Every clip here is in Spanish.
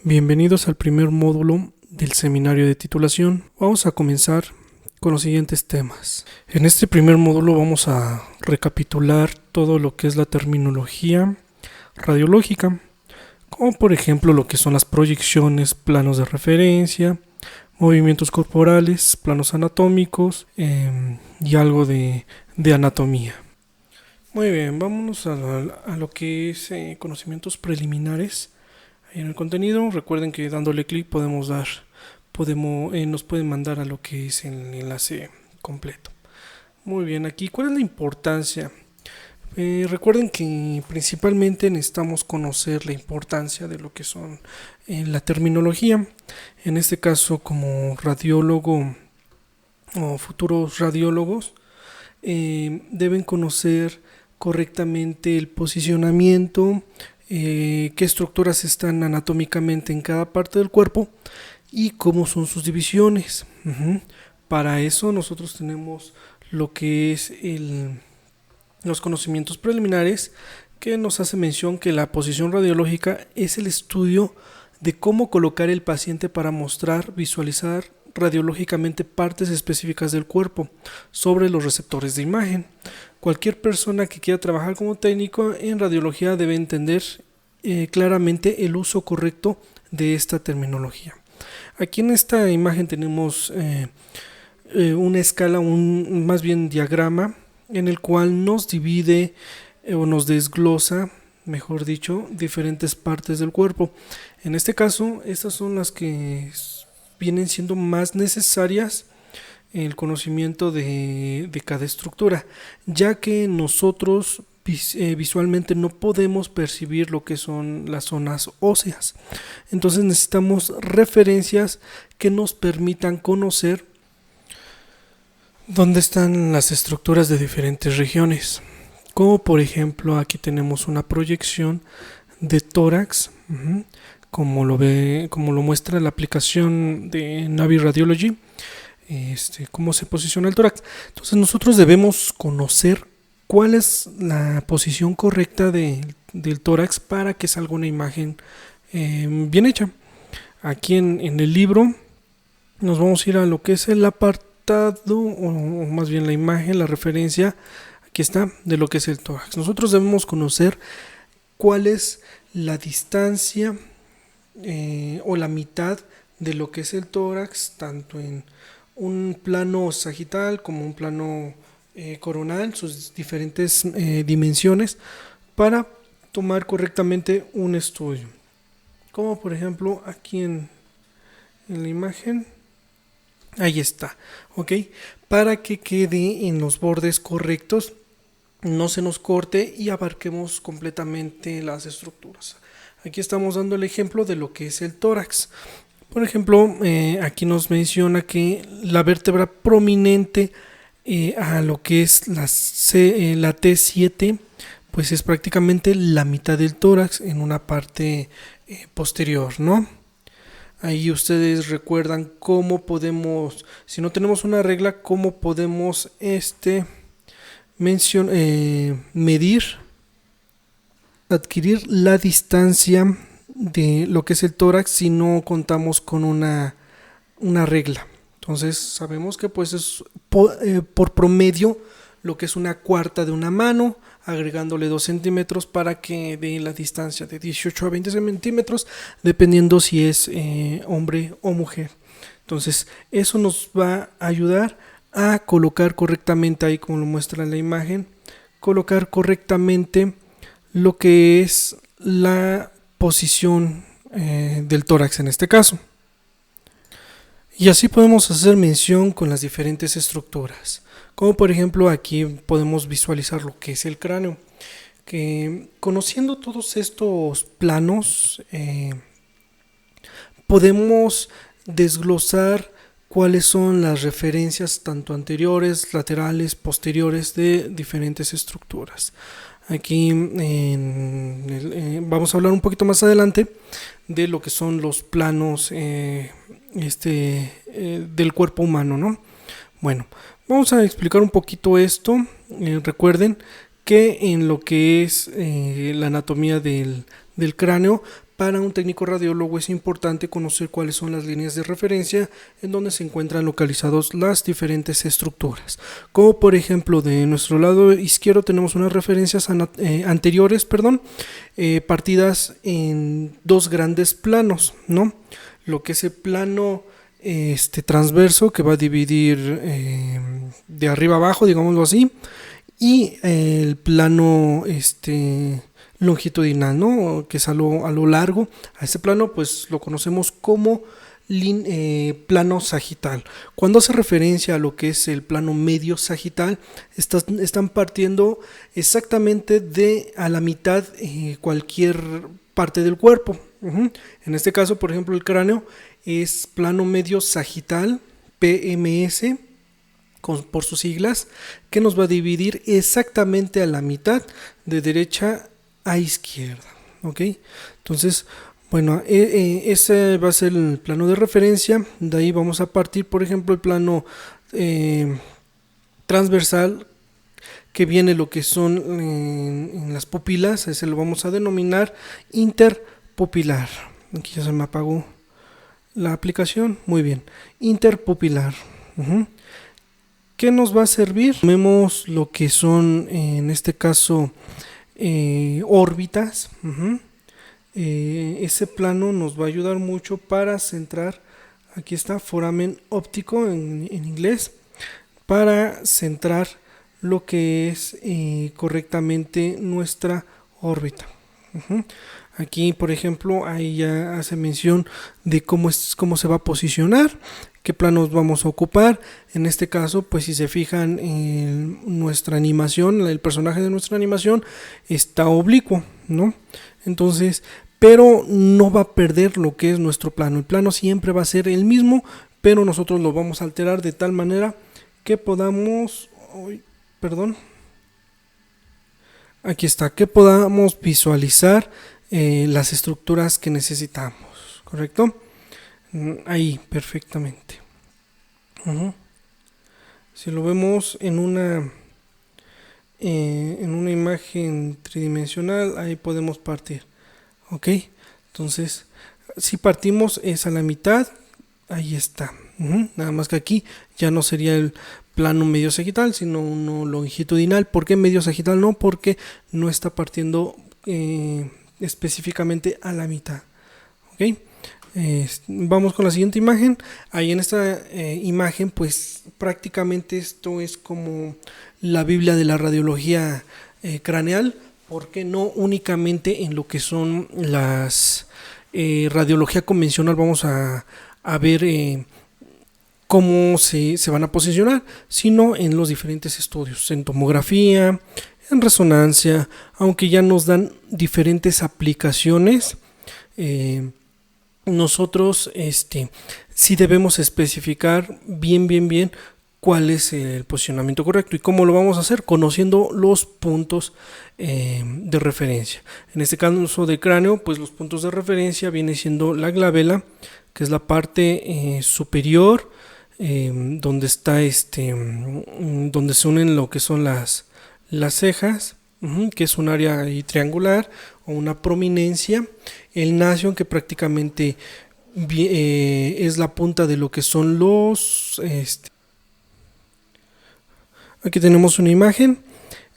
Bienvenidos al primer módulo del seminario de titulación. Vamos a comenzar con los siguientes temas. En este primer módulo vamos a recapitular todo lo que es la terminología radiológica, como por ejemplo lo que son las proyecciones, planos de referencia, movimientos corporales, planos anatómicos y algo de anatomía. Muy bien, vámonos a lo que es conocimientos preliminares. En el contenido, recuerden que dándole clic nos pueden mandar a lo que es el enlace completo. Muy bien, aquí, ¿cuál es la importancia? Recuerden que principalmente necesitamos conocer la importancia de lo que son la terminología. En este caso, como radiólogo o futuros radiólogos, deben conocer correctamente el posicionamiento, qué estructuras están anatómicamente en cada parte del cuerpo y cómo son sus divisiones. Para eso nosotros tenemos lo que es los conocimientos preliminares, que nos hace mención que la posición radiológica es el estudio de cómo colocar el paciente para mostrar, visualizar radiológicamente partes específicas del cuerpo sobre los receptores de imagen. Cualquier persona que quiera trabajar como técnico en radiología debe entender claramente el uso correcto de esta terminología. Aquí en esta imagen tenemos una escala, más bien diagrama, en el cual nos divide o nos desglosa, mejor dicho, diferentes partes del cuerpo. En este caso, estas son las que vienen siendo más necesarias el conocimiento de cada estructura, ya que nosotros visualmente no podemos percibir lo que son las zonas óseas. Entonces necesitamos referencias que nos permitan conocer dónde están las estructuras de diferentes regiones, como por ejemplo aquí tenemos una proyección de tórax, como lo muestra la aplicación de Navi Radiology. Cómo se posiciona el tórax. Entonces nosotros debemos conocer cuál es la posición correcta del tórax para que salga una imagen bien hecha. Aquí en el libro nos vamos a ir a lo que es el apartado, o más bien la imagen, la referencia, aquí está, de lo que es el tórax. Nosotros debemos conocer cuál es la distancia o la mitad de lo que es el tórax, tanto en un plano sagital como un plano coronal, sus diferentes dimensiones, para tomar correctamente un estudio. Como por ejemplo aquí en la imagen, ahí está, ok, para que quede en los bordes correctos, no se nos corte y abarquemos completamente las estructuras. Aquí estamos dando el ejemplo de lo que es el tórax. Por ejemplo, aquí nos menciona que la vértebra prominente a lo que es la T7, pues es prácticamente la mitad del tórax en una parte posterior, ¿no? Ahí ustedes recuerdan cómo podemos, si no tenemos una regla, cómo podemos medir, adquirir la distancia de lo que es el tórax si no contamos con una regla. Entonces sabemos que pues es por promedio lo que es una cuarta de una mano, agregándole 2 centímetros para que dé la distancia de 18 a 20 centímetros, dependiendo si es hombre o mujer. Entonces eso nos va a ayudar a colocar correctamente, ahí como lo muestra en la imagen, colocar correctamente lo que es la posición del tórax en este caso. Y así podemos hacer mención con las diferentes estructuras, como por ejemplo aquí podemos visualizar lo que es el cráneo, que conociendo todos estos planos podemos desglosar cuáles son las referencias tanto anteriores, laterales, posteriores de diferentes estructuras. Aquí vamos a hablar un poquito más adelante de lo que son los planos del cuerpo humano, ¿no? Bueno, vamos a explicar un poquito esto. Recuerden que en lo que es la anatomía del del cráneo. Para un técnico radiólogo es importante conocer cuáles son las líneas de referencia en donde se encuentran localizados las diferentes estructuras. Como por ejemplo, de nuestro lado izquierdo tenemos unas referencias anteriores, partidas en dos grandes planos, ¿no? Lo que es el plano transverso, que va a dividir de arriba abajo, digámoslo así, y el plano longitudinal, ¿no? Que es a lo largo. A ese plano pues lo conocemos como plano sagital. Cuando hace referencia a lo que es el plano medio sagital, están partiendo exactamente a la mitad cualquier parte del cuerpo. En este caso, por ejemplo, el cráneo es plano medio sagital, PMS, por sus siglas, que nos va a dividir exactamente a la mitad, de derecha a izquierda, ¿ok? Entonces, bueno, ese va a ser el plano de referencia. De ahí vamos a partir, por ejemplo, el plano transversal, que viene lo que son en las pupilas. Ese lo vamos a denominar interpupilar. Aquí ya se me apagó la aplicación. Muy bien, interpupilar. ¿Qué nos va a servir? Vemos lo que son, en este caso, órbitas. Ese plano nos va a ayudar mucho para centrar, aquí está, foramen óptico en inglés, para centrar lo que es correctamente nuestra órbita. Aquí, por ejemplo, ahí ya hace mención de cómo se va a posicionar, qué planos vamos a ocupar. En este caso, pues si se fijan en nuestra animación, el personaje de nuestra animación está oblicuo, ¿no? Entonces, pero no va a perder lo que es nuestro plano. El plano siempre va a ser el mismo, pero nosotros lo vamos a alterar de tal manera que podamos, aquí está, que podamos visualizar las estructuras que necesitamos, ¿correcto? Ahí, perfectamente. Si lo vemos en una imagen tridimensional, ahí podemos partir, ¿ok? Entonces, si partimos es a la mitad, ahí está. Nada más que aquí ya no sería el plano medio sagital, sino uno longitudinal. ¿Por qué medio sagital? No, porque no está partiendo específicamente a la mitad, ¿ok? Vamos con la siguiente imagen. Ahí en esta imagen, pues prácticamente esto es como la Biblia de la radiología craneal, porque no únicamente en lo que son las radiología convencional vamos a ver cómo se van a posicionar, sino en los diferentes estudios, en tomografía, en resonancia, aunque ya nos dan diferentes aplicaciones. Nosotros sí debemos especificar bien cuál es el posicionamiento correcto. ¿Y cómo lo vamos a hacer? Conociendo los puntos de referencia. En este caso de cráneo, pues los puntos de referencia viene siendo la glabela, que es la parte superior, donde está donde se unen lo que son las cejas, que es un área triangular o una prominencia. El nasion, que prácticamente es la punta de lo que son los aquí tenemos una imagen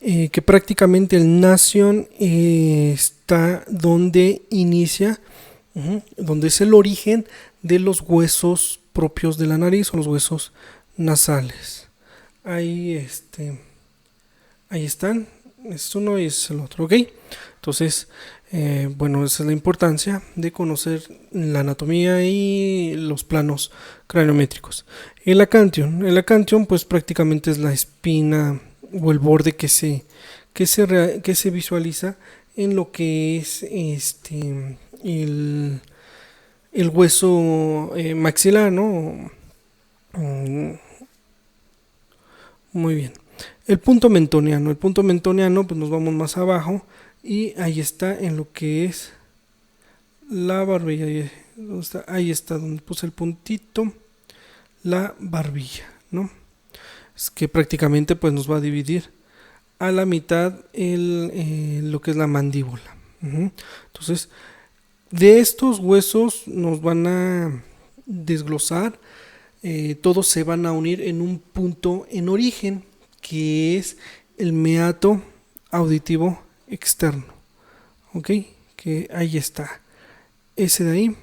que prácticamente el nasion está donde inicia, donde es el origen de los huesos propios de la nariz o los huesos nasales. Ahí ahí están, es uno y es el otro, ¿ok? Entonces, bueno, esa es la importancia de conocer la anatomía y los planos craniométricos. El acanthion pues prácticamente es la espina o el borde que se visualiza en lo que es el hueso maxilar, ¿no? Muy bien. El punto mentoniano, pues nos vamos más abajo y ahí está en lo que es la barbilla. Ahí está donde puse el puntito, la barbilla, ¿no? Es que prácticamente pues nos va a dividir a la mitad lo que es la mandíbula. Entonces, de estos huesos nos van a desglosar, todos se van a unir en un punto en origen, que es el meato auditivo externo. Ok, que ahí está. Ese de ahí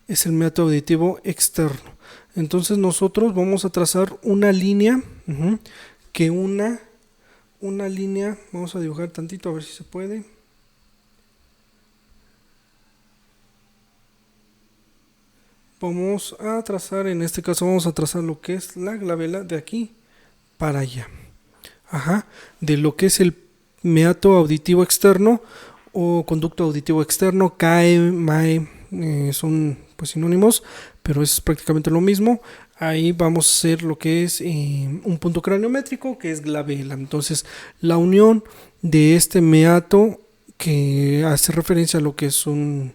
es el meato auditivo externo. Entonces nosotros vamos a trazar una línea, que una línea, vamos a dibujar tantito a ver si se puede. Vamos a trazar, en este caso vamos a trazar lo que es la glabela de aquí para allá. De lo que es el meato auditivo externo o conducto auditivo externo, CAE, MAE, son pues sinónimos, pero es prácticamente lo mismo. Ahí vamos a hacer lo que es un punto craniométrico, que es glabela. Entonces, la unión de este meato, que hace referencia a lo que es un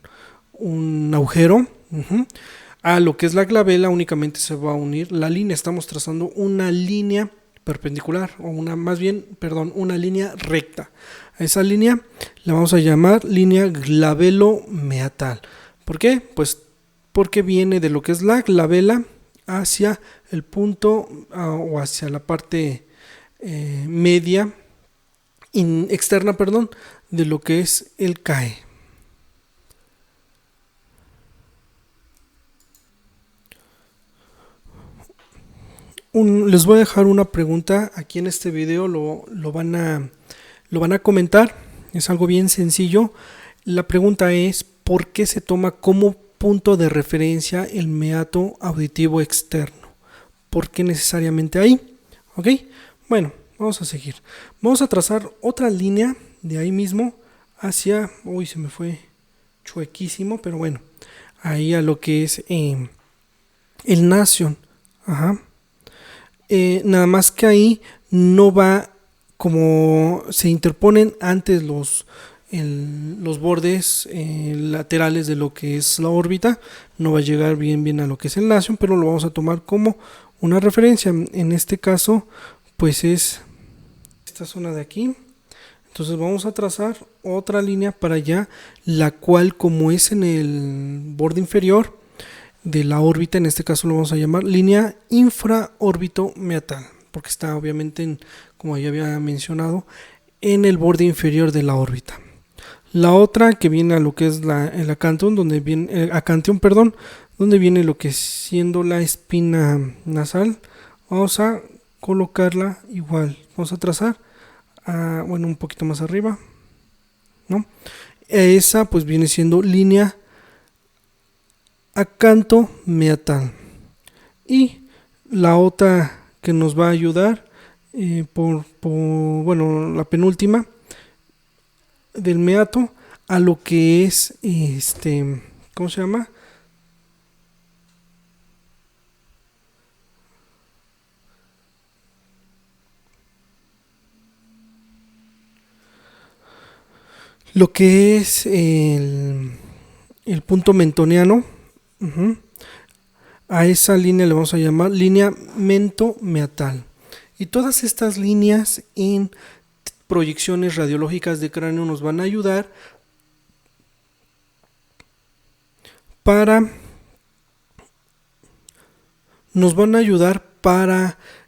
agujero, a lo que es la glabela, únicamente se va a unir la línea. Estamos trazando una línea perpendicular, o una línea recta. A esa línea la vamos a llamar línea glabelo-meatal. ¿Por qué? Pues porque viene de lo que es la glabela hacia el punto o hacia la parte media externa, de lo que es el CAE. Les voy a dejar una pregunta aquí en este video, lo van a comentar, es algo bien sencillo. La pregunta es: ¿por qué se toma como punto de referencia el meato auditivo externo? ¿Por qué necesariamente ahí? Ok, bueno, vamos a seguir. Vamos a trazar otra línea de ahí mismo hacia, uy, se me fue chuequísimo, pero bueno, ahí a lo que es el nasion. Nada más que ahí no va, como se interponen antes los bordes laterales de lo que es la órbita, no va a llegar bien a lo que es el nasion, pero lo vamos a tomar como una referencia. En este caso pues es esta zona de aquí. Entonces vamos a trazar otra línea para allá, la cual, como es en el borde inferior de la órbita, en este caso lo vamos a llamar línea infraórbito meatal, porque está obviamente, como ya había mencionado, en el borde inferior de la órbita. La otra, que viene a lo que es el acanteón, donde viene lo que es siendo la espina nasal, vamos a colocarla igual, vamos a trazar un poquito más arriba, ¿no? Esa pues viene siendo línea acanto meatal. Y la otra que nos va a ayudar, la penúltima del meato, a lo que es ¿cómo se llama? Lo que es el punto mentoniano. A esa línea le vamos a llamar línea mento-meatal. Y todas estas líneas en proyecciones radiológicas de cráneo nos van a ayudar para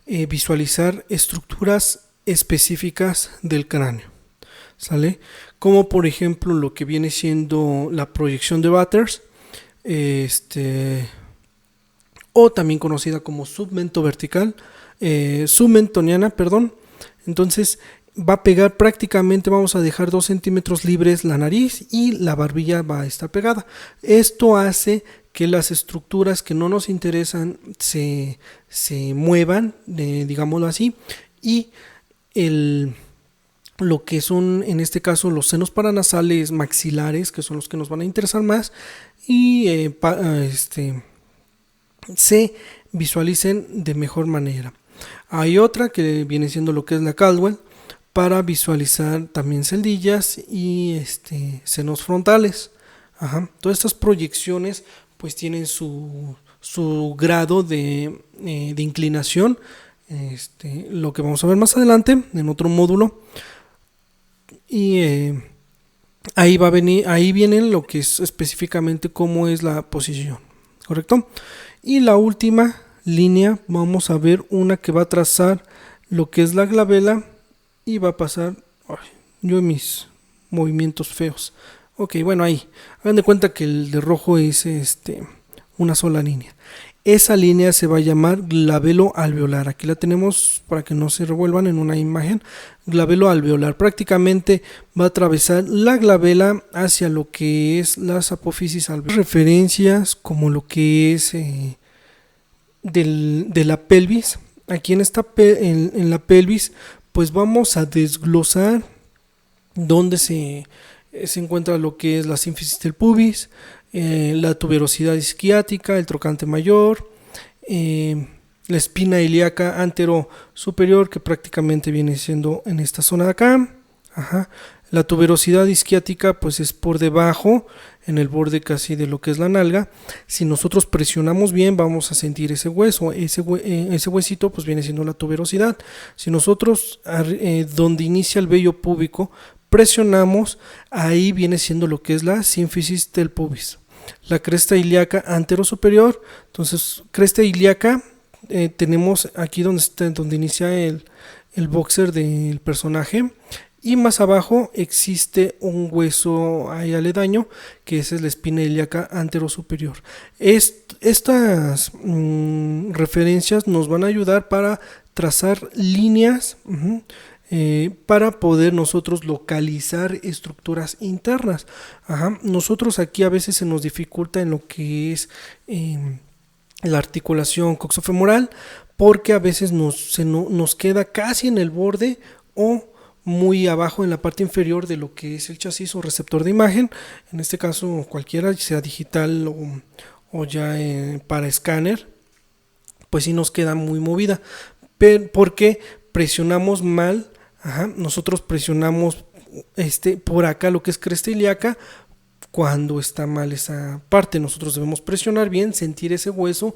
visualizar estructuras específicas del cráneo, ¿sale? Como por ejemplo lo que viene siendo la proyección de Batters, o también conocida como submentoniana. Entonces va a pegar prácticamente, vamos a dejar 2 centímetros libres la nariz y la barbilla va a estar pegada. Esto hace que las estructuras que no nos interesan se muevan, digámoslo así, y lo que son en este caso los senos paranasales maxilares, que son los que nos van a interesar más, y se visualicen de mejor manera. Hay otra que viene siendo lo que es la Caldwell, para visualizar también celdillas y senos frontales. Todas estas proyecciones pues tienen su grado de inclinación, lo que vamos a ver más adelante en otro módulo. Y ahí va a venir, ahí viene lo que es específicamente cómo es la posición, ¿correcto? Y la última línea, vamos a ver una que va a trazar lo que es la glabela y va a pasar, ay, yo y mis movimientos feos. Ok, bueno, ahí, hagan de cuenta que el de rojo es una sola línea. Esa línea se va a llamar glabelo alveolar. Aquí la tenemos para que no se revuelvan en una imagen. Glabelo alveolar. Prácticamente va a atravesar la glabela hacia lo que es las apófisis alveolares. Referencias como lo que es de la pelvis. Aquí en la pelvis, pues vamos a desglosar donde se encuentra lo que es la sínfisis del pubis, la tuberosidad isquiática, el trocante mayor, la espina ilíaca antero superior, que prácticamente viene siendo en esta zona de acá. Ajá. La tuberosidad isquiática pues es por debajo, en el borde casi de lo que es la nalga. Si nosotros presionamos bien vamos a sentir ese hueso, ese huesito pues viene siendo la tuberosidad. Si nosotros donde inicia el vello púbico presionamos, ahí viene siendo lo que es la sínfisis del pubis. La cresta ilíaca antero superior, entonces cresta ilíaca tenemos aquí donde inicia el boxer del personaje, y más abajo existe un hueso ahí aledaño que es la espina ilíaca antero superior. Estas referencias nos van a ayudar para trazar líneas para poder nosotros localizar estructuras internas. Ajá. Nosotros aquí a veces se nos dificulta en lo que es la articulación coxofemoral, porque a veces nos queda casi en el borde o muy abajo en la parte inferior de lo que es el chasis o receptor de imagen, en este caso cualquiera, sea digital o ya para escáner, pues sí nos queda muy movida, porque presionamos mal. Ajá, nosotros presionamos por acá lo que es cresta ilíaca cuando está mal esa parte. Nosotros debemos presionar bien, sentir ese hueso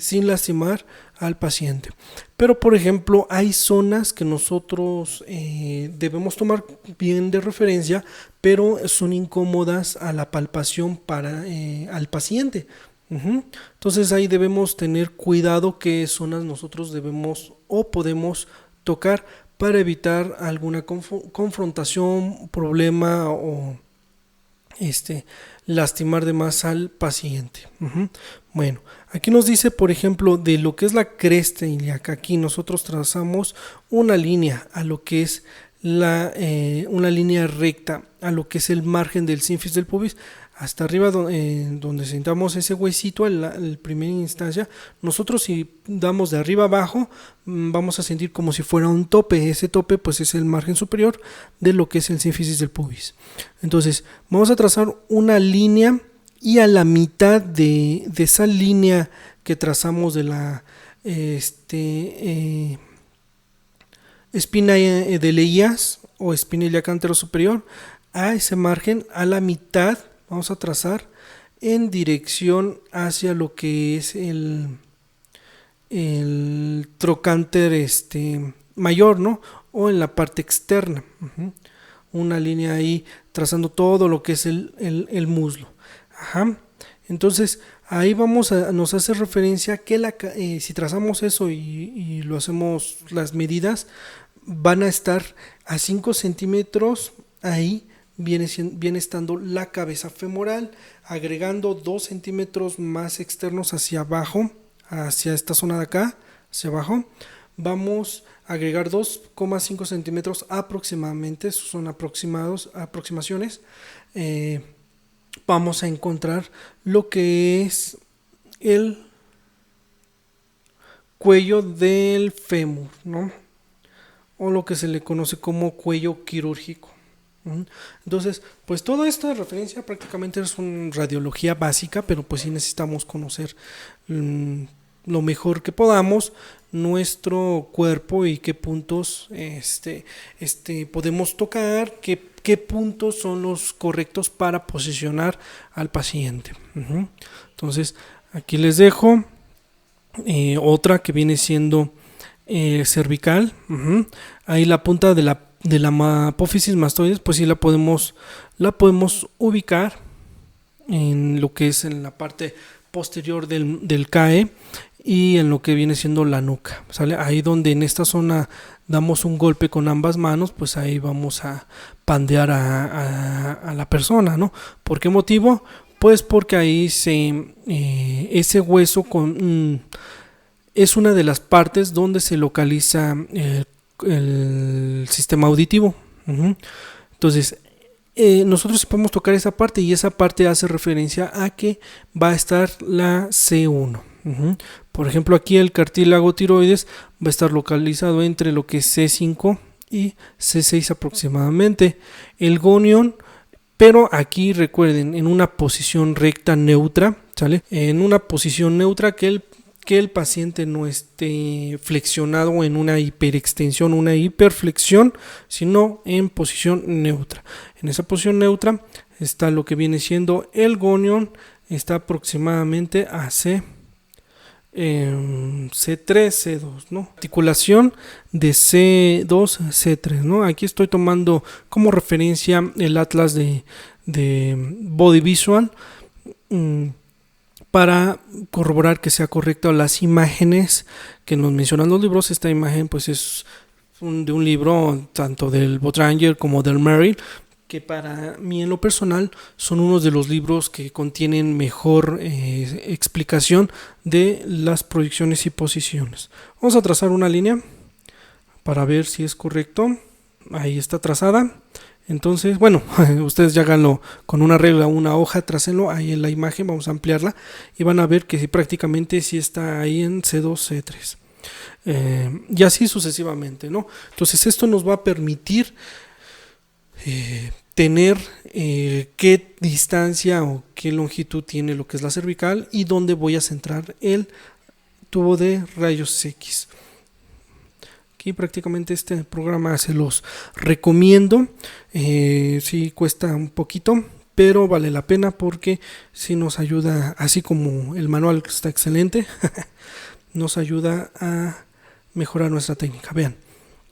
sin lastimar al paciente. Pero por ejemplo hay zonas que nosotros debemos tomar bien de referencia, pero son incómodas a la palpación para al paciente. Entonces ahí debemos tener cuidado qué zonas nosotros debemos o podemos tocar para evitar alguna confrontación, problema o lastimar de más al paciente. Bueno, aquí nos dice, por ejemplo, de lo que es la cresta ilíaca. Aquí nosotros trazamos una línea a lo que es una línea recta a lo que es el margen del sínfisis del pubis hasta arriba donde sentamos ese huesito en primera instancia. Nosotros si damos de arriba abajo vamos a sentir como si fuera un tope. Ese tope pues es el margen superior de lo que es el sínfisis del pubis. Entonces vamos a trazar una línea y a la mitad de esa línea que trazamos de la espina de Leías o espina ilíaca antero superior, a ese margen, a la mitad vamos a trazar en dirección hacia lo que es el trocánter mayor, ¿no? O en la parte externa. Una línea ahí trazando todo lo que es el muslo. Ajá. Entonces ahí nos hace referencia que si trazamos eso y lo hacemos las medidas, van a estar a 5 centímetros. Ahí viene estando la cabeza femoral, agregando 2 centímetros más externos hacia abajo, hacia esta zona de acá, hacia abajo. Vamos a agregar 2,5 centímetros aproximadamente, son aproximaciones. Vamos a encontrar lo que es el cuello del fémur, ¿no? O lo que se le conoce como cuello quirúrgico. Entonces, pues toda esta referencia prácticamente es una radiología básica, pero pues sí necesitamos conocer lo mejor que podamos nuestro cuerpo y qué puntos podemos tocar, qué puntos son los correctos para posicionar al paciente. Entonces, aquí les dejo otra que viene siendo cervical. Ahí la punta de la apófisis mastoides, pues sí la la podemos ubicar en lo que es en la parte posterior del CAE y en lo que viene siendo la nuca, ¿sale? Ahí donde en esta zona damos un golpe con ambas manos, pues ahí vamos a pandear a la persona, ¿no? ¿Por qué motivo? Pues porque ahí ese hueso es una de las partes donde se localiza el sistema auditivo. Entonces, nosotros podemos tocar esa parte y esa parte hace referencia a que va a estar la C1. Por ejemplo, aquí el cartílago tiroides va a estar localizado entre lo que es C5 y C6 aproximadamente. El gonion, pero aquí recuerden, en una posición recta neutra, ¿sale? En una posición neutra que el paciente no esté flexionado en una hiperextensión, una hiperflexión, sino en posición neutra. En esa posición neutra está lo que viene siendo el gonion, está aproximadamente a C3, C2, ¿no? Articulación de C2, C3, ¿no? Aquí estoy tomando como referencia el atlas de Body Visual para corroborar que sea correcto las imágenes que nos mencionan los libros. Esta imagen pues es de un libro tanto del Botranger como del Merrill, que para mí en lo personal son unos de los libros que contienen mejor explicación de las proyecciones y posiciones. Vamos a trazar una línea para ver si es correcto. Ahí está trazada. Entonces, bueno, ustedes ya háganlo con una regla, una hoja, trácenlo ahí en la imagen, vamos a ampliarla y van a ver que prácticamente sí está ahí en C2, C3. Y así sucesivamente, ¿no? Entonces esto nos va a permitir tener qué distancia o qué longitud tiene lo que es la cervical y dónde voy a centrar el tubo de rayos X. Aquí prácticamente este programa se los recomiendo. Sí cuesta un poquito, pero vale la pena porque sí nos ayuda, así como el manual que está excelente, nos ayuda a mejorar nuestra técnica. Vean,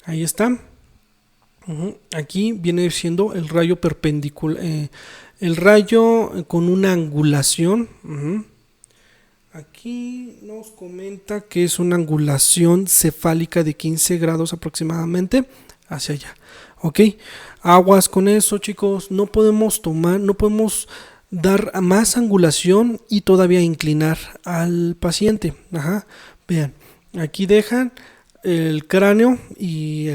ahí está. Aquí viene siendo el rayo perpendicular, el rayo con una angulación. Aquí nos comenta que es una angulación cefálica de 15 grados aproximadamente hacia allá. Ok, aguas con eso, chicos. No podemos dar más angulación y todavía inclinar al paciente. Vean, aquí dejan el cráneo y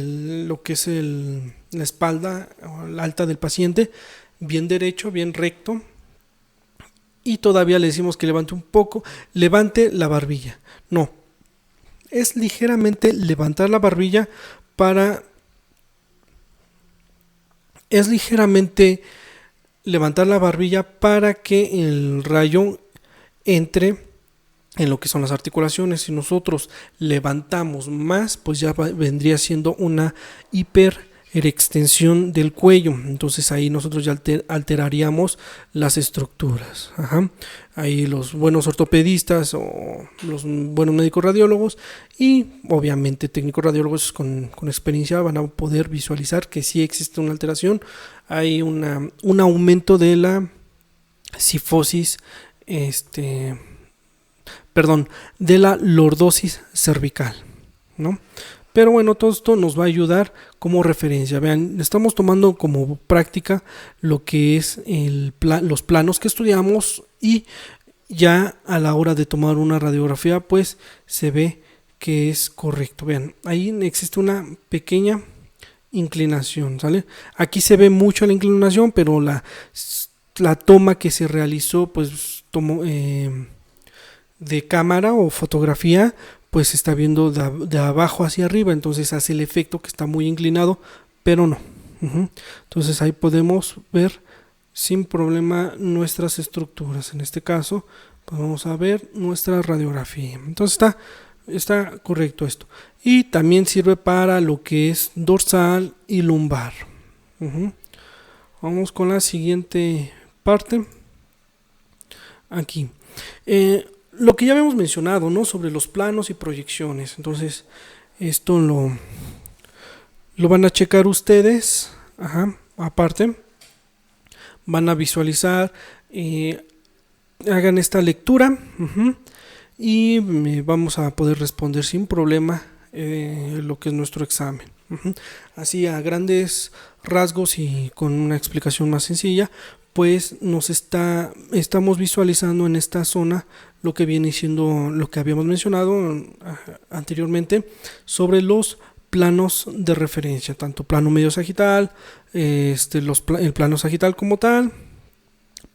lo que es la espalda alta del paciente bien derecho, bien recto. Y todavía le decimos que levante un poco, levante la barbilla. No, es ligeramente levantar la barbilla para que el rayo entre en lo que son las articulaciones. Si nosotros levantamos más, pues ya vendría siendo una hiperextensión del cuello. Entonces ahí nosotros ya alteraríamos las estructuras. Ahí los buenos ortopedistas o los buenos médicos radiólogos y obviamente técnicos radiólogos con experiencia van a poder visualizar que sí existe una alteración. Hay un aumento de la cifosis, de la lordosis cervical, ¿no? Pero bueno, todo esto nos va a ayudar como referencia. Vean, estamos tomando como práctica lo que es los planos que estudiamos y ya a la hora de tomar una radiografía pues se ve que es correcto. Vean, ahí existe una pequeña inclinación, ¿sale? Aquí se ve mucho la inclinación, pero la toma que se realizó pues tomó de cámara o fotografía pues se está viendo de abajo hacia arriba, entonces hace el efecto que está muy inclinado, pero no. Entonces ahí podemos ver sin problema nuestras estructuras. En este caso pues vamos a ver nuestra radiografía. Entonces está correcto esto, y también sirve para lo que es dorsal y lumbar. Vamos con la siguiente parte aquí. Lo que ya habíamos mencionado, ¿no? Sobre los planos y proyecciones. Entonces, esto lo van a checar ustedes. Aparte, van a visualizar, hagan esta lectura y vamos a poder responder sin problema lo que es nuestro examen. Así a grandes rasgos y con una explicación más sencilla, pues estamos visualizando en esta zona lo que viene siendo lo que habíamos mencionado anteriormente sobre los planos de referencia, tanto plano medio sagital, el plano sagital como tal,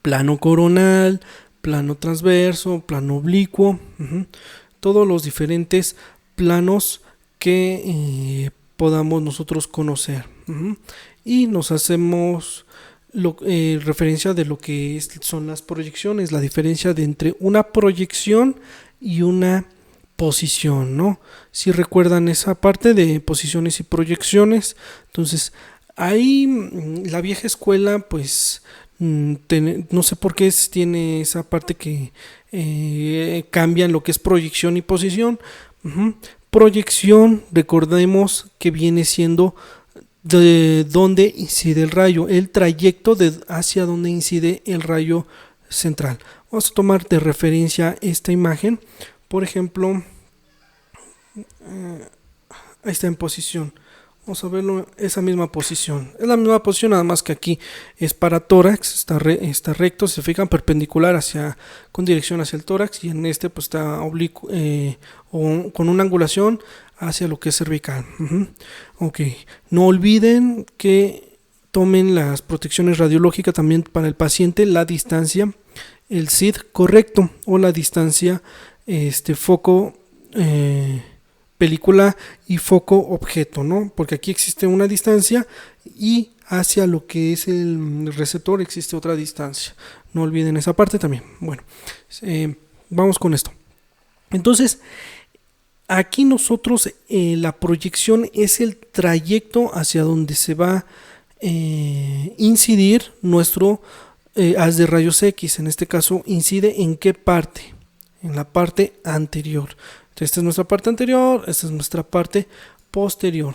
plano coronal, plano transverso, plano oblicuo, todos los diferentes planos que podamos nosotros conocer, y nos hacemos referencia de lo que son las proyecciones, la diferencia de entre una proyección y una posición, ¿no? Si recuerdan esa parte de posiciones y proyecciones, entonces ahí la vieja escuela pues no sé por qué tiene esa parte que cambian lo que es proyección y posición. Proyección, recordemos que viene siendo de dónde incide el rayo, el trayecto hacia donde incide el rayo central. Vamos a tomar de referencia esta imagen, por ejemplo, ahí está en posición. Vamos a verlo, esa misma posición. Es la misma posición, nada más que aquí es para tórax, está recto, se fijan, perpendicular con dirección hacia el tórax, y en este pues está oblicuo, con una angulación hacia lo que es cervical. Ok, no olviden que tomen las protecciones radiológicas también para el paciente, la distancia, el SID correcto, o la distancia foco película y foco objeto, ¿no? Porque aquí existe una distancia y hacia lo que es el receptor existe otra distancia. No olviden esa parte también. Bueno, vamos con esto. Entonces, aquí nosotros la proyección es el trayecto hacia donde se va a incidir nuestro haz de rayos X. En este caso, incide en qué parte, en la parte anterior. Esta es nuestra parte anterior, esta es nuestra parte posterior.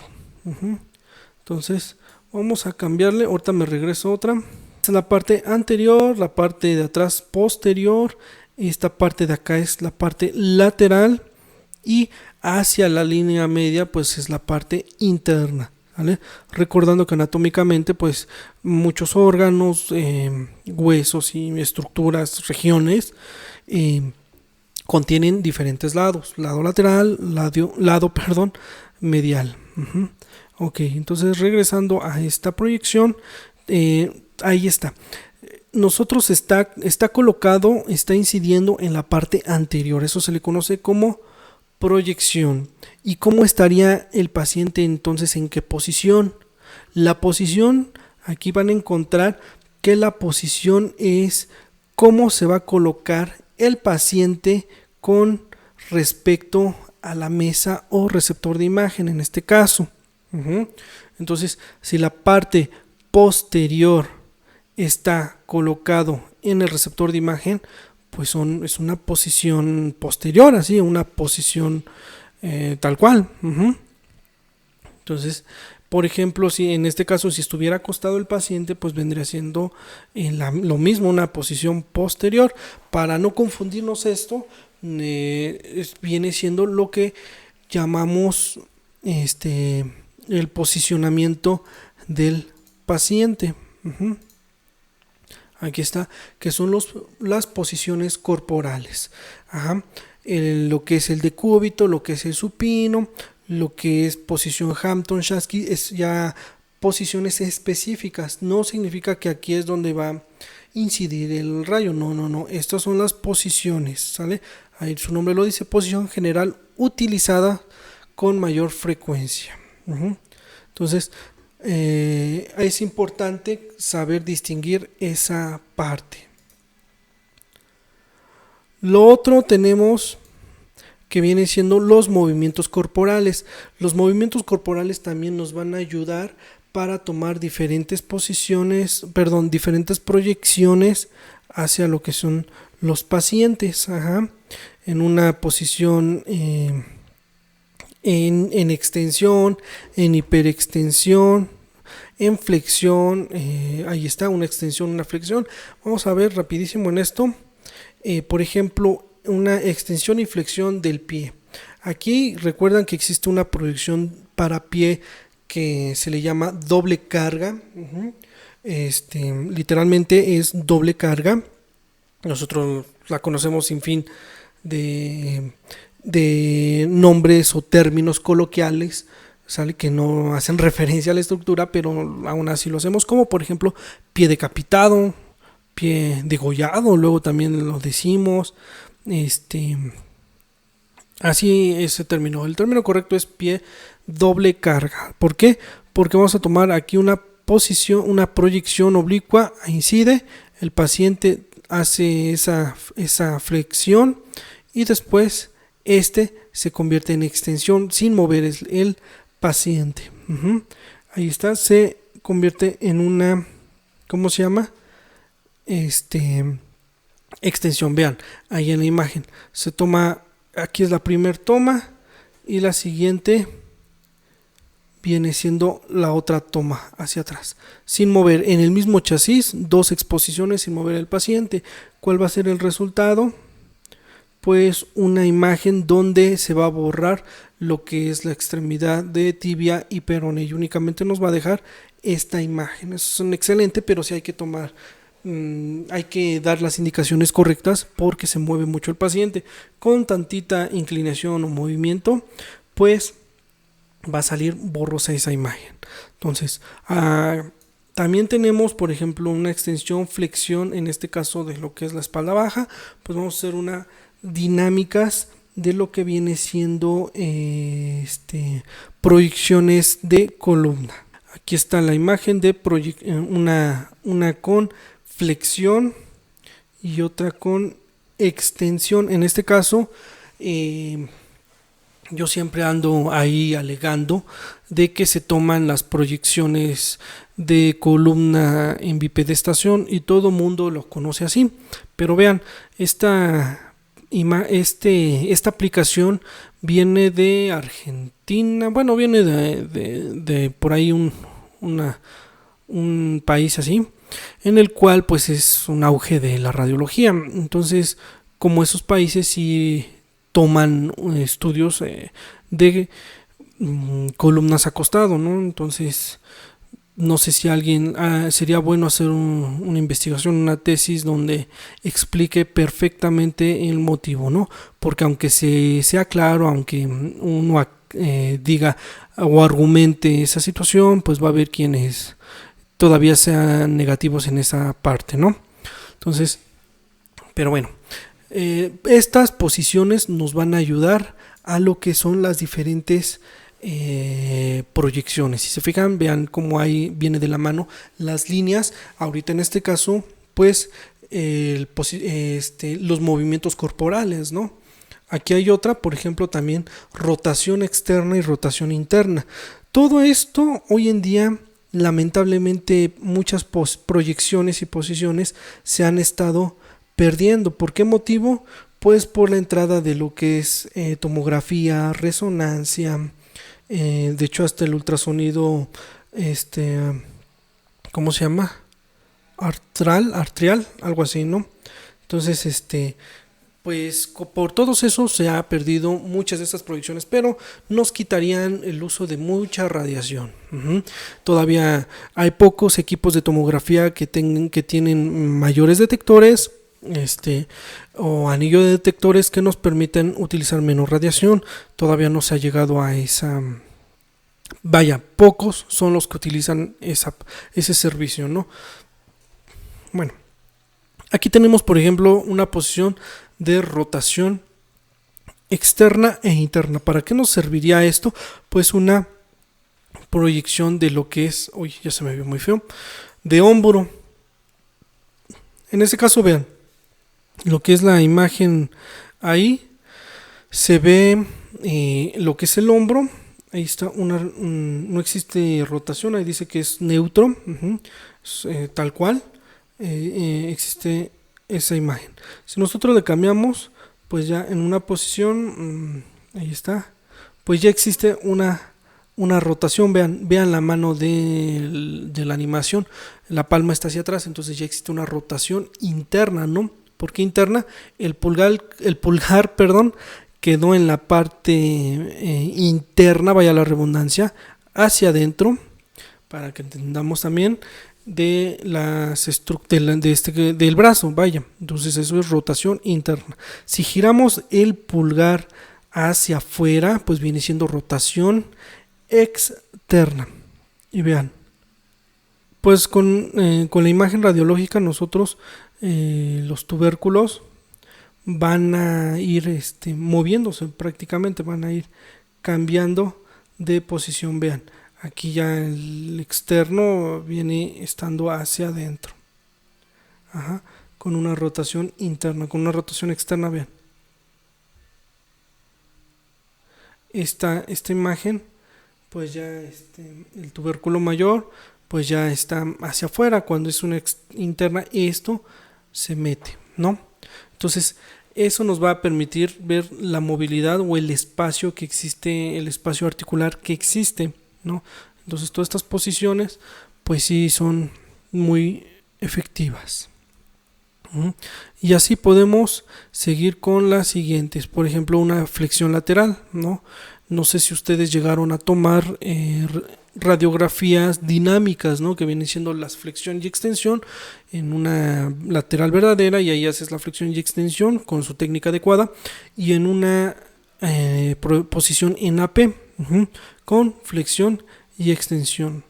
Entonces vamos a cambiarle, ahorita me regreso otra. Esta es la parte anterior, la parte de atrás posterior, esta parte de acá es la parte lateral, y hacia la línea media pues es la parte interna, ¿vale? Recordando que anatómicamente pues muchos órganos, huesos y estructuras, regiones contienen diferentes lados, lado lateral, lado medial. Ok, entonces regresando a esta proyección, ahí está. Nosotros está colocado, está incidiendo en la parte anterior, eso se le conoce como proyección. ¿Y cómo estaría el paciente entonces? ¿En qué posición? La posición, aquí van a encontrar que la posición es cómo se va a colocar el paciente con respecto a la mesa o receptor de imagen en este caso. Entonces, si la parte posterior está colocado en el receptor de imagen, pues es una posición posterior, así, una posición tal cual. Entonces, por ejemplo, si en este caso si estuviera acostado el paciente, pues vendría siendo lo mismo, una posición posterior. Para no confundirnos esto, viene siendo lo que llamamos el posicionamiento del paciente. Aquí está, que son las posiciones corporales. Lo que es el decúbito, lo que es el supino, lo que es posición Hampton-Shasky, es ya posiciones específicas. No significa que aquí es donde va a incidir el rayo, no, estas son las posiciones, ¿sale? Ahí su nombre lo dice, posición general utilizada con mayor frecuencia. Entonces es importante saber distinguir esa parte. Lo otro tenemos que viene siendo los movimientos corporales. Los movimientos corporales también nos van a ayudar para tomar diferentes proyecciones hacia lo que son los pacientes. En una posición en extensión, en hiperextensión, En flexión, ahí está, una extensión, una flexión. Vamos a ver rapidísimo en esto. Por ejemplo, una extensión y flexión del pie. Aquí recuerdan que existe una proyección para pie que se le llama doble carga. Literalmente es doble carga. Nosotros la conocemos sin fin de nombres o términos coloquiales, ¿sale? Que no hacen referencia a la estructura, pero aún así lo hacemos, como por ejemplo pie decapitado, pie degollado, luego también lo decimos, así ese término. El término correcto es pie doble carga. ¿Por qué? Porque vamos a tomar aquí una posición, una proyección oblicua, incide, el paciente hace esa flexión y después se convierte en extensión sin mover el paciente. Ahí está, se convierte en una, ¿cómo se llama? Extensión. Vean, ahí en la imagen se toma, aquí es la primera toma y la siguiente viene siendo la otra toma hacia atrás, sin mover en el mismo chasis, dos exposiciones sin mover el paciente. ¿Cuál va a ser el resultado? Pues una imagen donde se va a borrar lo que es la extremidad de tibia y peroné y únicamente nos va a dejar esta imagen. Eso es excelente, pero sí hay que tomar, hay que dar las indicaciones correctas porque se mueve mucho el paciente. Con tantita inclinación o movimiento, pues va a salir borrosa esa imagen. Entonces, también tenemos, por ejemplo, una extensión, flexión, en este caso de lo que es la espalda baja. Pues vamos a hacer una dinámicas de lo que viene siendo proyecciones de columna. Aquí está la imagen de una con flexión y otra con extensión. En este caso, yo siempre ando ahí alegando de que se toman las proyecciones de columna en bipedestación y todo mundo lo conoce así, pero vean, esta aplicación viene de Argentina, bueno, viene de por ahí un país así, en el cual pues es un auge de la radiología. Entonces, como esos países sí toman estudios de columnas acostado, ¿no? Entonces, no sé si alguien sería bueno hacer una investigación, una tesis donde explique perfectamente el motivo, ¿no? Porque aunque sea claro, aunque uno diga o argumente esa situación, pues va a haber quienes todavía sean negativos en esa parte, ¿no? Entonces, pero bueno, estas posiciones nos van a ayudar a lo que son las diferentes proyecciones. Si se fijan, vean cómo ahí viene de la mano las líneas. Ahorita en este caso, pues los movimientos corporales, ¿no? Aquí hay otra, por ejemplo, también rotación externa y rotación interna. Todo esto hoy en día, lamentablemente, muchas proyecciones y posiciones se han estado perdiendo. ¿Por qué motivo? Pues por la entrada de lo que es tomografía, resonancia, de hecho hasta el ultrasonido, ¿cómo se llama? Arterial, algo así, ¿no? Entonces, pues por todos esos se ha perdido muchas de estas proyecciones, pero nos quitarían el uso de mucha radiación. Todavía hay pocos equipos de tomografía que tienen mayores detectores, o anillo de detectores que nos permiten utilizar menos radiación. Todavía no se ha llegado a esa, vaya, pocos son los que utilizan ese servicio, ¿no? Bueno, aquí tenemos, por ejemplo, una posición de rotación externa e interna. ¿Para qué nos serviría esto? Pues una proyección de lo que es, uy, ya se me vio muy feo, de hombro. En este caso, vean, lo que es la imagen ahí, se ve lo que es el hombro. Ahí está, no existe rotación, ahí dice que es neutro, tal cual, existe esa imagen. Si nosotros le cambiamos, pues ya en una posición, ahí está, pues ya existe una una rotación. Vean la mano de la animación, la palma está hacia atrás, entonces ya existe una rotación interna, ¿no? ¿Por qué interna? El pulgar, perdón, quedó en la parte interna, vaya la redundancia, hacia adentro, para que entendamos también de las del brazo, vaya. Entonces eso es rotación interna. Si giramos el pulgar hacia afuera, pues viene siendo rotación externa. Y vean, pues con la imagen radiológica nosotros los tubérculos van a ir moviéndose prácticamente, van a ir cambiando de posición. Vean, aquí ya el externo viene estando hacia adentro. Ajá, con una rotación interna, con una rotación externa, vean. Esta imagen, pues ya el tubérculo mayor, pues ya está hacia afuera. Cuando es una interna, esto se mete, ¿no? Entonces, eso nos va a permitir ver la movilidad o el espacio que existe, el espacio articular que existe, ¿no? Entonces, todas estas posiciones, pues sí, son muy efectivas. Y así podemos seguir con las siguientes. Por ejemplo, una flexión lateral, ¿no? No sé si ustedes llegaron a tomar radiografías dinámicas, ¿no? Que vienen siendo las flexión y extensión en una lateral verdadera, y ahí haces la flexión y extensión con su técnica adecuada, y en una posición en AP, con flexión y extensión.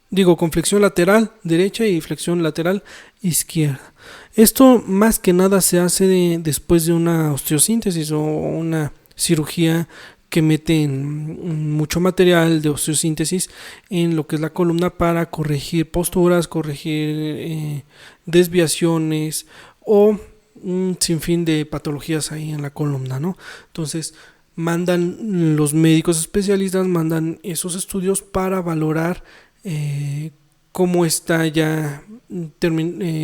Digo, con flexión lateral derecha y flexión lateral izquierda. Esto más que nada se hace después de una osteosíntesis o una cirugía que meten mucho material de osteosíntesis en lo que es la columna para corregir posturas, corregir desviaciones o un sinfín de patologías ahí en la columna, ¿no? Entonces mandan los médicos especialistas, mandan esos estudios para valorar cómo está ya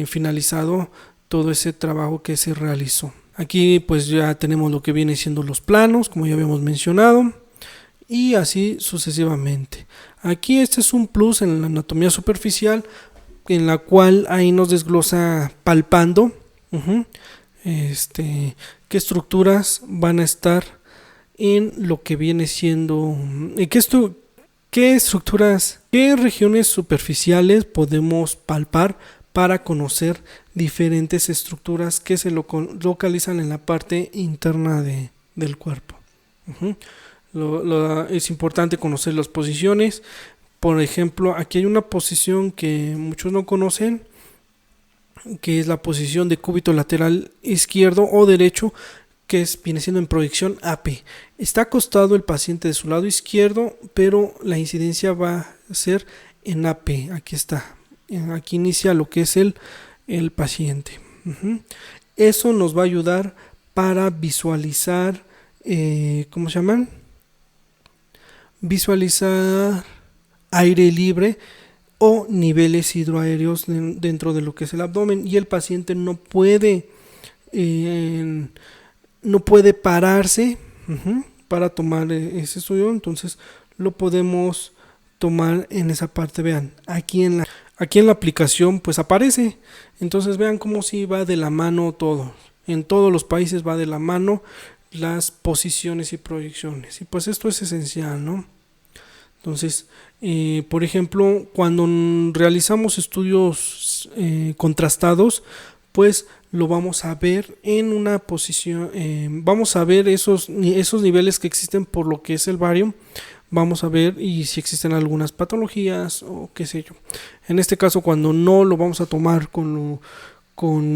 finalizado todo ese trabajo que se realizó. Aquí pues ya tenemos lo que viene siendo los planos, como ya habíamos mencionado, y así sucesivamente. Aquí este es un plus en la anatomía superficial, en la cual ahí nos desglosa palpando qué estructuras van a estar en lo que viene siendo qué estructuras, qué regiones superficiales podemos palpar para conocer diferentes estructuras que se localizan en la parte interna del cuerpo. Es importante conocer las posiciones. Por ejemplo, aquí hay una posición que muchos no conocen, que es la posición de cúbito lateral izquierdo o derecho, que viene siendo en proyección AP. Está acostado el paciente de su lado izquierdo, pero la incidencia va a ser en AP. Aquí está. Aquí inicia lo que es el paciente. Eso nos va a ayudar para visualizar, ¿cómo se llaman? Visualizar aire libre o niveles hidroaéreos dentro de lo que es el abdomen, y el paciente no puede pararse para tomar ese estudio. Entonces lo podemos tomar en esa parte. Vean, aquí en la aplicación pues aparece. Entonces vean cómo si va de la mano todo. En todos los países va de la mano las posiciones y proyecciones. Y pues esto es esencial, ¿no? Entonces, por ejemplo, cuando realizamos estudios contrastados, pues lo vamos a ver en una posición, vamos a ver esos niveles que existen por lo que es el bario. Vamos a ver y si existen algunas patologías o qué sé yo. En este caso, cuando no lo vamos a tomar con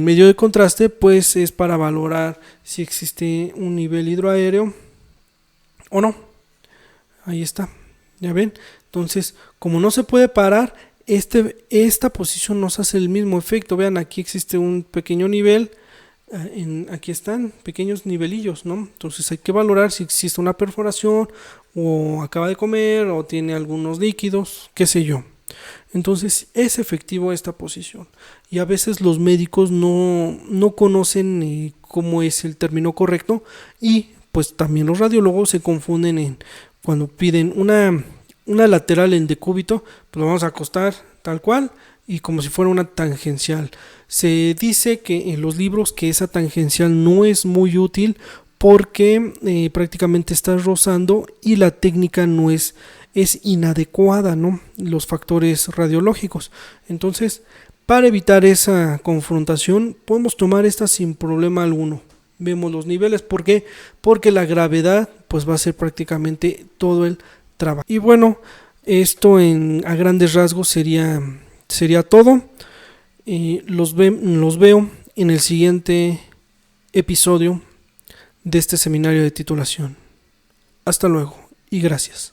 medio de contraste, pues es para valorar si existe un nivel hidroaéreo o no. Ahí está, ya ven. Entonces, como no se puede parar, esta posición nos hace el mismo efecto. Vean, aquí existe un pequeño nivel. Aquí están pequeños nivelillos, ¿no? Entonces hay que valorar si existe una perforación, o acaba de comer, o tiene algunos líquidos, qué sé yo. Entonces es efectivo esta posición, y a veces los médicos no conocen cómo es el término correcto, y pues también los radiólogos se confunden cuando piden una lateral en decúbito, pues lo vamos a acostar tal cual y como si fuera una tangencial. Se dice que en los libros que esa tangencial no es muy útil porque prácticamente estás rozando y la técnica no es inadecuada, ¿no? Los factores radiológicos. Entonces, para evitar esa confrontación, podemos tomar esta sin problema alguno. Vemos los niveles, ¿por qué? Porque la gravedad pues va a ser prácticamente todo el trabajo. Y bueno, esto a grandes rasgos sería todo. Los veo en el siguiente episodio de este seminario de titulación. Hasta luego y gracias.